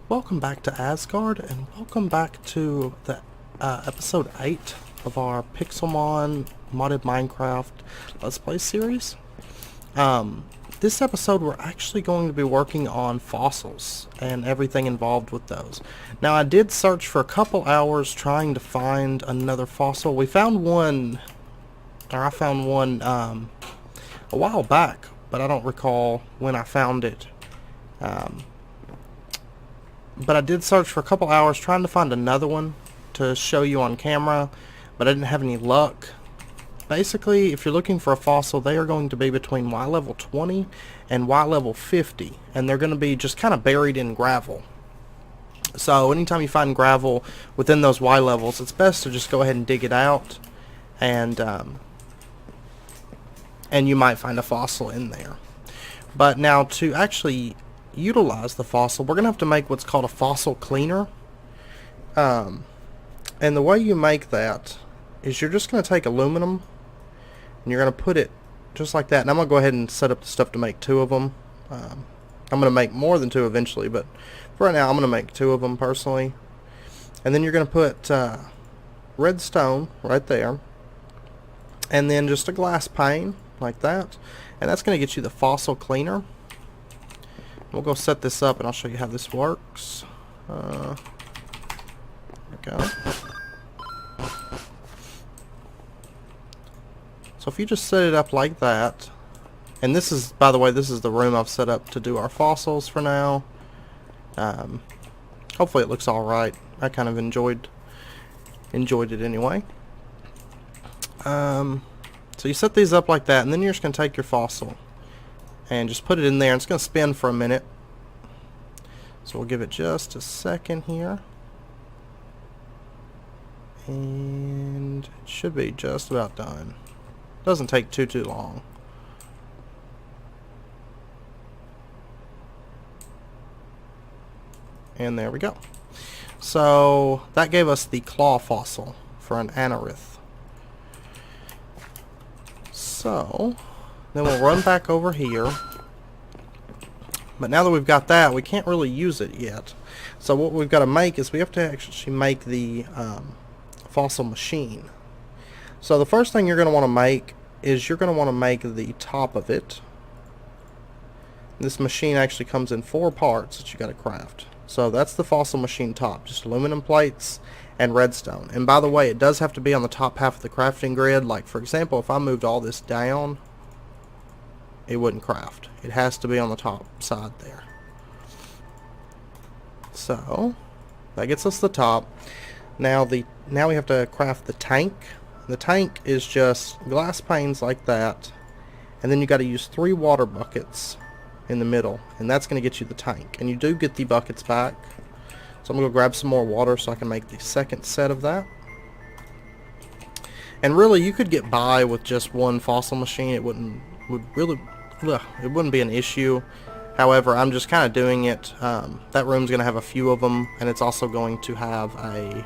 Welcome back to Asgard, and welcome back to the episode 8 of our Pixelmon modded Minecraft Let's Play series. This episode we're actually going to be working on fossils and everything involved with those. Now I did search for a couple hours trying to find another fossil. We found one, or I found one a while back, but I don't recall when I found it. But I did search for a couple hours trying to find another one to show you on camera, but I didn't have any luck. Basically, if you're looking for a fossil, they are going to be between Y level 20 and Y level 50, and they're going to be just kind of buried in gravel. So anytime you find gravel within those Y levels, it's best to just go ahead and dig it out, and you might find a fossil in there. But now to actually utilize the fossil, we're gonna have to make what's called a fossil cleaner, and the way you make that is you're just gonna take aluminum and you're gonna put it just like that. And I'm gonna go ahead and set up the stuff to make 2 of them. I'm gonna make more than 2 eventually, but for right now I'm gonna make 2 of them personally. And then you're gonna put redstone right there, and then just a glass pane like that, and that's gonna get you the fossil cleaner. We'll go set this up and I'll show you how this works. There we go. So if you just set it up like that, and this is, by the way, this is the room I've set up to do our fossils for now. Hopefully it looks alright. I kind of enjoyed it anyway. So you set these up like that, and then you're just going to take your fossil and just put it in there, and it's going to spin for a minute. So we'll give it just a second here, and it should be just about done. Doesn't take too long. And there we go. So that gave us the claw fossil for an anorith. So then we'll run back over here. But now that we've got that, we can't really use it yet. So what we've got to make is we have to actually make the fossil machine. So the first thing you're going to want to make is you're going to want to make the top of it. This machine actually comes in 4 parts that you got to craft. So that's the fossil machine top, just aluminum plates and redstone. And by the way, it does have to be on the top half of the crafting grid. Like for example, if I moved all this down, it wouldn't craft. It has to be on the top side there. So that gets us the top. Now we have to craft the tank. The tank is just glass panes like that, and then you got to use 3 water buckets in the middle, and that's going to get you the tank. And you do get the buckets back. So I'm going to go grab some more water so I can make the second set of that. And really, you could get by with just one fossil machine. It wouldn't be an issue. However, I'm just kind of doing it. That room's going to have a few of them, and it's also going to have a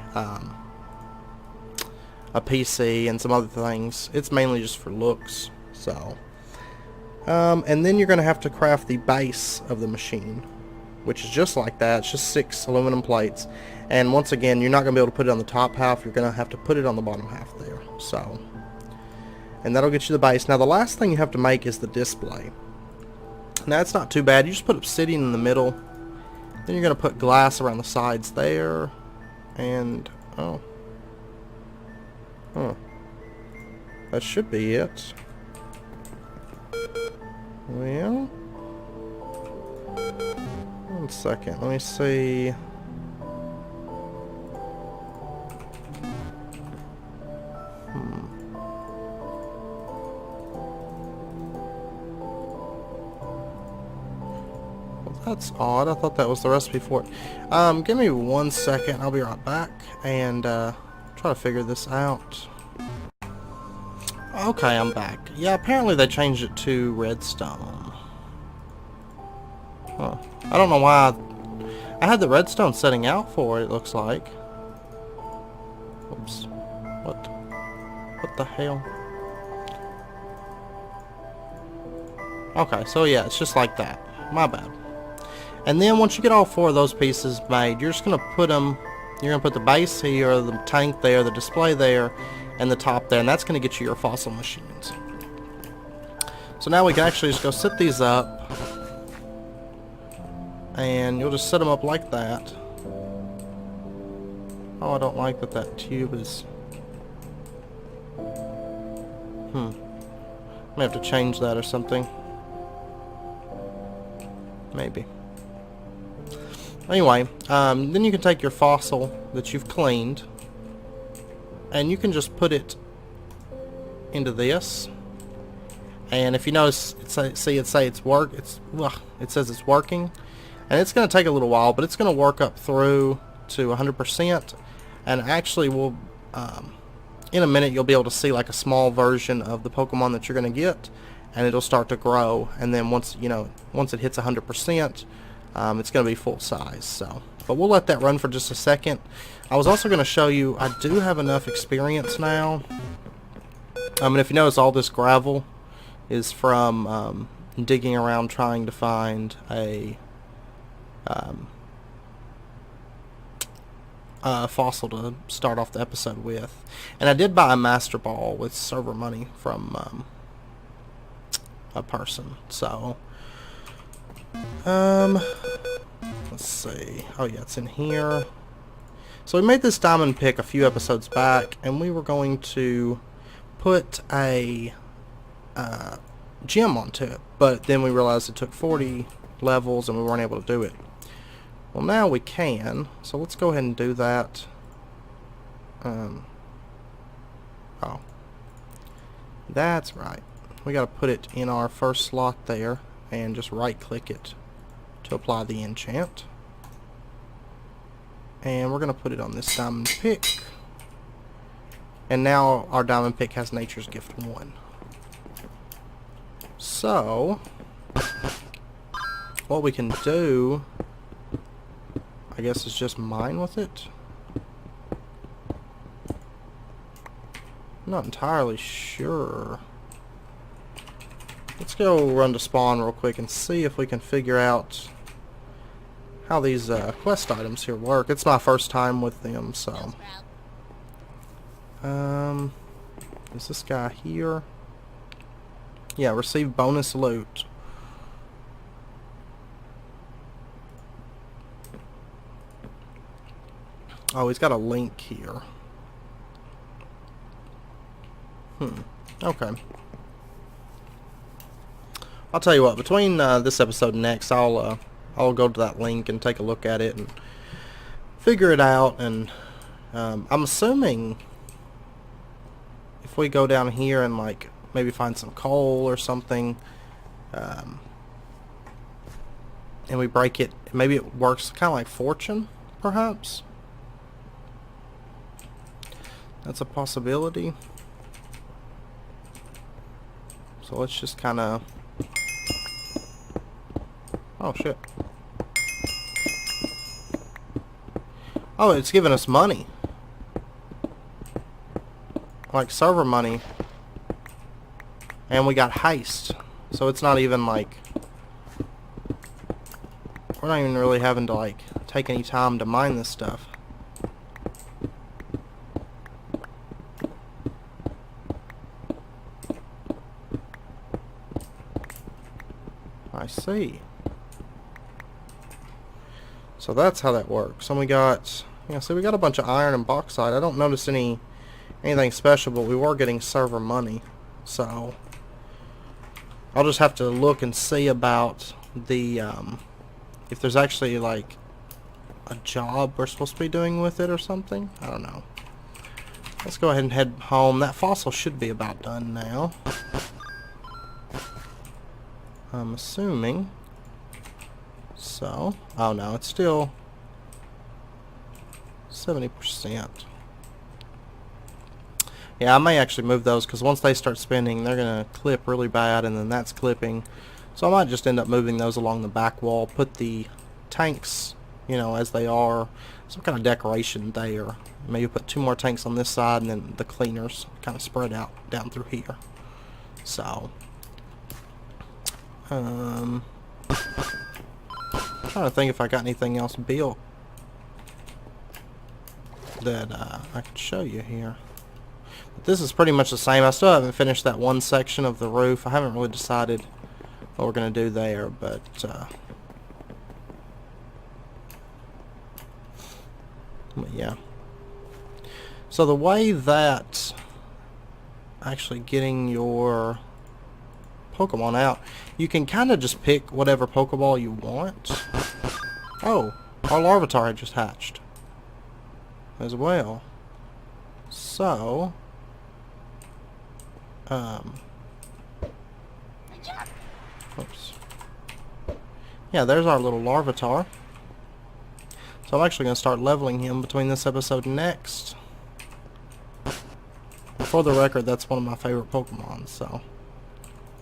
PC and some other things. It's mainly just for looks. So, and then you're going to have to craft the base of the machine, which is just like that. It's just 6 aluminum plates. And once again, you're not going to be able to put it on the top half. You're going to have to put it on the bottom half there. So, and that'll get you the base. Now the last thing you have to make is the display. Now it's not too bad. You just put obsidian in the middle. Then you're going to put glass around the sides there. And, that should be it. Well, one second. Let me see. That's odd. I thought that was the recipe for it. Give me 1 second. I'll be right back and try to figure this out. Okay, I'm back. Yeah, apparently they changed it to redstone. Huh. I don't know why. I had the redstone setting out for it looks like. Oops. What the hell? Okay, so yeah, it's just like that. My bad. And then once you get all 4 of those pieces made, you're just going to put them, you're going to put the base here, the tank there, the display there, and the top there, and that's going to get you your fossil machines. So now we can actually just go set these up, and you'll just set them up like that. Oh, I don't like that that tube is... I may have to change that or something. Maybe. Anyway, then you can take your fossil that you've cleaned, and you can just put it into this. And if you notice, it says it's working, and it's going to take a little while, but it's going to work up through to 100%, and actually will in a minute you'll be able to see like a small version of the Pokemon that you're going to get, and it'll start to grow, and then once it hits 100%, it's going to be full size. So, but we'll let that run for just a second. I was also going to show you, I do have enough experience now. And if you notice, all this gravel is from digging around trying to find a fossil to start off the episode with. And I did buy a Master Ball with server money from a person. So, let's see. Oh yeah, it's in here. So we made this diamond pick a few episodes back, and we were going to put a gem onto it, but then we realized it took 40 levels and we weren't able to do it. Well, now we can, so let's go ahead and do that. Oh, that's right. We got to put it in our first slot there and just right click it to apply the enchant. And we're going to put it on this diamond pick. And now our diamond pick has Nature's Gift 1. So, what we can do, I guess, is just mine with it. I'm not entirely sure. Let's go run to spawn real quick and see if we can figure out how these quest items here work. It's my first time with them, so. Is this guy here? Yeah, receive bonus loot. Oh, he's got a link here. Okay. I'll tell you what, between this episode and next, I'll go to that link and take a look at it and figure it out. And I'm assuming if we go down here and like maybe find some coal or something, and we break it, maybe it works kind of like fortune, perhaps. That's a possibility. So let's just kind of... Oh, shit. Oh, it's giving us money. Like server money. And we got heist. So it's not even like... We're not even really having to like take any time to mine this stuff. I see. So that's how that works. And we got, yeah, so we got a bunch of iron and bauxite. I don't notice anything special, but we were getting server money. So I'll just have to look and see about the if there's actually like a job we're supposed to be doing with it or something. I don't know. Let's go ahead and head home. That fossil should be about done now, I'm assuming. So, oh no, it's still 70%. Yeah, I may actually move those, because once they start spinning, they're going to clip really bad, and then that's clipping. So I might just end up moving those along the back wall, put the tanks, you know, as they are, some kind of decoration there. Maybe put 2 more tanks on this side, and then the cleaners kind of spread out down through here. So, trying to think if I got anything else built that I could show you here. But this is pretty much the same. I still haven't finished that one section of the roof. I haven't really decided what we're going to do there, but yeah. So the way that actually getting your Pokemon out, you can kind of just pick whatever Pokeball you want. Oh, our Larvitar had just hatched as well. So, oops. Yeah, there's our little Larvitar. So I'm actually going to start leveling him between this episode and next. For the record, that's one of my favorite Pokemon, so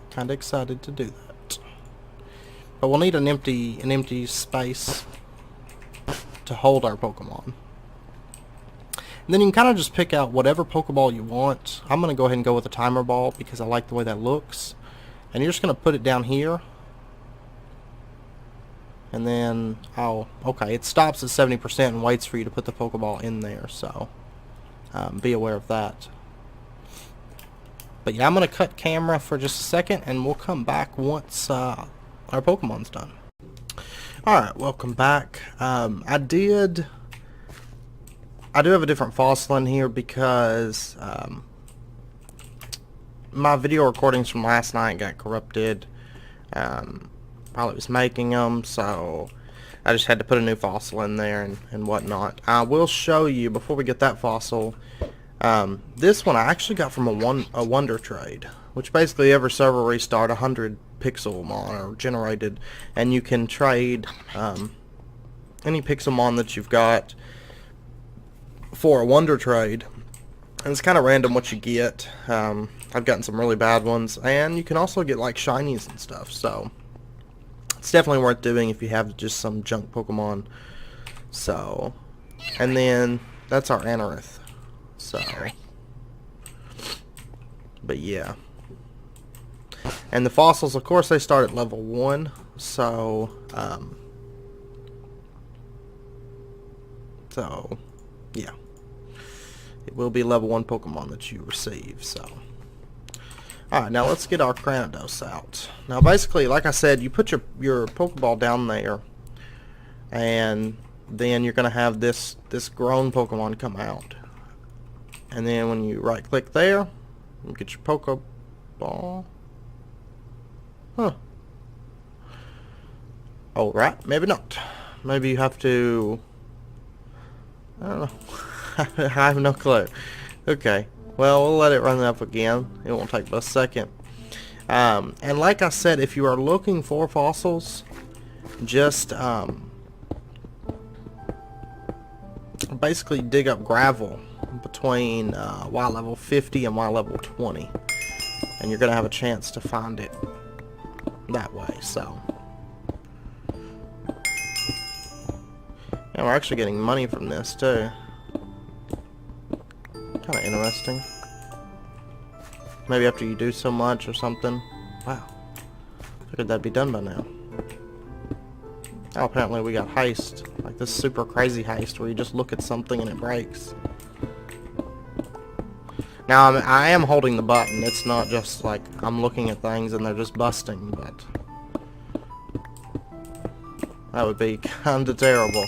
kind of excited to do that. But we'll need an empty space to hold our Pokemon. And then you can kind of just pick out whatever Pokeball you want. I'm going to go ahead and go with a timer ball because I like the way that looks. And you're just going to put it down here. And then, okay, it stops at 70% and waits for you to put the Pokeball in there. So, be aware of that. But yeah, I'm going to cut camera for just a second and we'll come back once our Pokemon's done. Alright, welcome back. I do have a different fossil in here because my video recordings from last night got corrupted while it was making them, so I just had to put a new fossil in there and whatnot. I will show you, before we get that fossil, this one I actually got from a Wonder Trade, which basically every server restart 100 Pixelmon are generated, and you can trade any Pixelmon that you've got for a Wonder Trade, and it's kind of random what you get. I've gotten some really bad ones, and you can also get like shinies and stuff, so it's definitely worth doing if you have just some junk Pokemon. So, and then that's our Anorith. So, but yeah. And the fossils, of course, they start at level 1, so yeah. It will be level 1 Pokemon that you receive, so. Alright, now let's get our Cranidos out. Now basically, like I said, you put your Pokeball down there, and then you're going to have this grown Pokemon come out. And then when you right click there, you get your Pokeball. Huh. Oh, right, maybe not. Maybe you have to, I don't know. I have no clue. Okay, well, we'll let it run up again. It won't take but a second. And like I said, if you are looking for fossils, just basically dig up gravel between Y level 50 and Y level 20, and you're gonna have a chance to find it that way. So, and we're actually getting money from this too. Kind of interesting. Maybe after you do so much or something. Wow. Figured that'd be done by now. Oh, apparently we got heist. Like this super crazy heist where you just look at something and it breaks. Now, I am holding the button. It's not just like I'm looking at things and they're just busting, but that would be kinda terrible.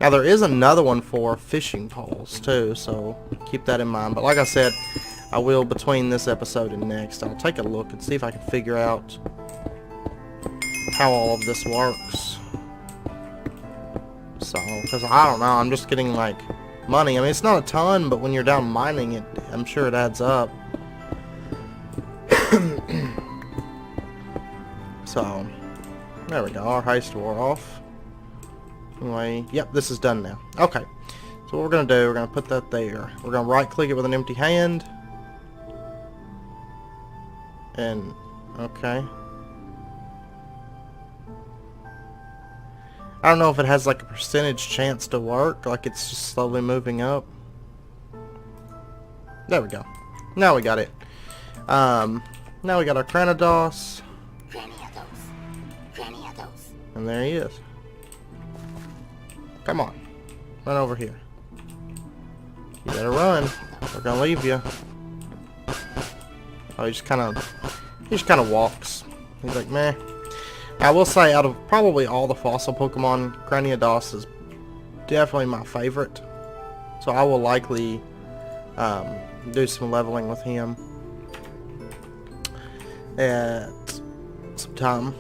Now there is another one for fishing poles too, so keep that in mind. But like I said, I will, between this episode and next, I'll take a look and see if I can figure out how all of this works. So, because I don't know, I'm just getting like money. I mean, it's not a ton, but when you're down mining it, I'm sure it adds up. So, there we go, our heist wore off. Anyway, yep, this is done now. Okay, so what we're going to do, we're going to put that there. We're going to right click it with an empty hand. And, okay. I don't know if it has like a percentage chance to work, like it's just slowly moving up. There we go. Now we got it. Now we got our Cranidos. Cranidos. And there he is. Come on. Run over here. You better run. We're gonna leave you. Oh, he just kind of walks. He's like, meh. I will say, out of probably all the fossil Pokemon, Cranidos is definitely my favorite. So I will likely do some leveling with him at sometime.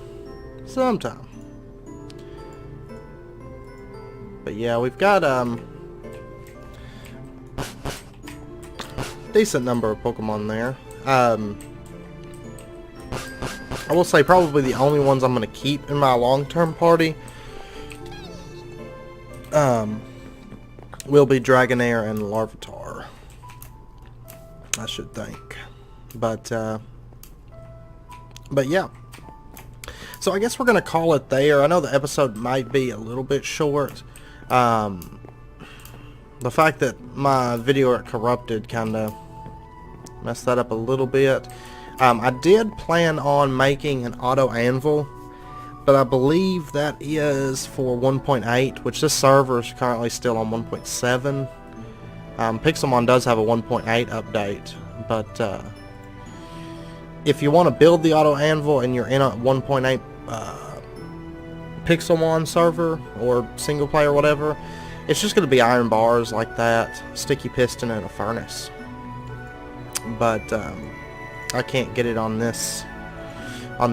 But yeah, we've got decent number of Pokemon there. I will say probably the only ones I'm going to keep in my long-term party will be Dragonair and Larvitar, I should think. But yeah. So I guess we're going to call it there. I know the episode might be a little bit short. The fact that my video at Corrupted kind of messed that up a little bit. I did plan on making an auto anvil, but I believe that is for 1.8, which this server is currently still on 1.7. Pixelmon does have a 1.8 update, but if you want to build the auto anvil and you're in a 1.8 Pixelmon server or single player, whatever, it's just going to be iron bars like that, sticky piston, and a furnace. But I can't get it on this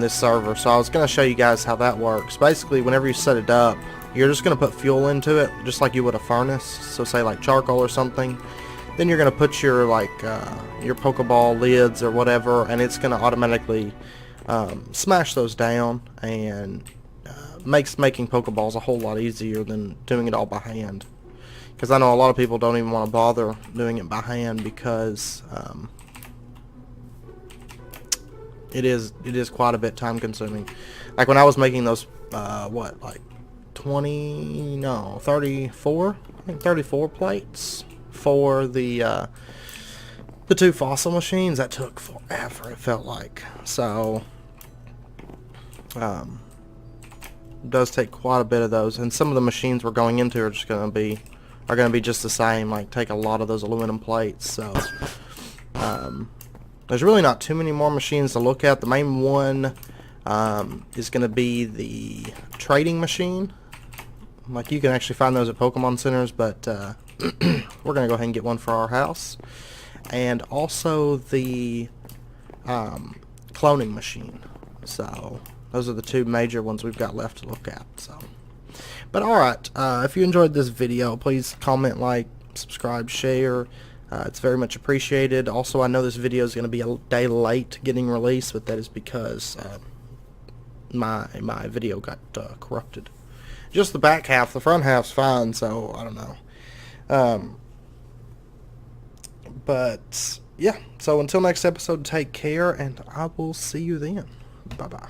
server, so I was going to show you guys how that works. Basically, whenever you set it up, you're just going to put fuel into it, just like you would a furnace. So say like charcoal or something. Then you're going to put your your Pokeball lids or whatever, and it's going to automatically smash those down, and makes making Pokeballs a whole lot easier than doing it all by hand. Because I know a lot of people don't even want to bother doing it by hand because it is quite a bit time consuming. Like when I was making those, like 34? I think 34 plates for the 2 fossil machines. That took forever, it felt like. So, it does take quite a bit of those, and some of the machines we're going into are just going to be just the same, like take a lot of those aluminum plates. So there's really not too many more machines to look at. The main one is going to be the trading machine. Like, you can actually find those at Pokemon centers, but we're going to go ahead and get one for our house. And also the cloning machine. So those are the 2 major ones we've got left to look at. So, but alright, if you enjoyed this video, please comment, like, subscribe, share. It's very much appreciated. Also, I know this video is going to be a day late getting released, but that is because my video got corrupted. Just the back half. The front half's fine, so I don't know. But yeah, so until next episode, take care, and I will see you then. Bye-bye.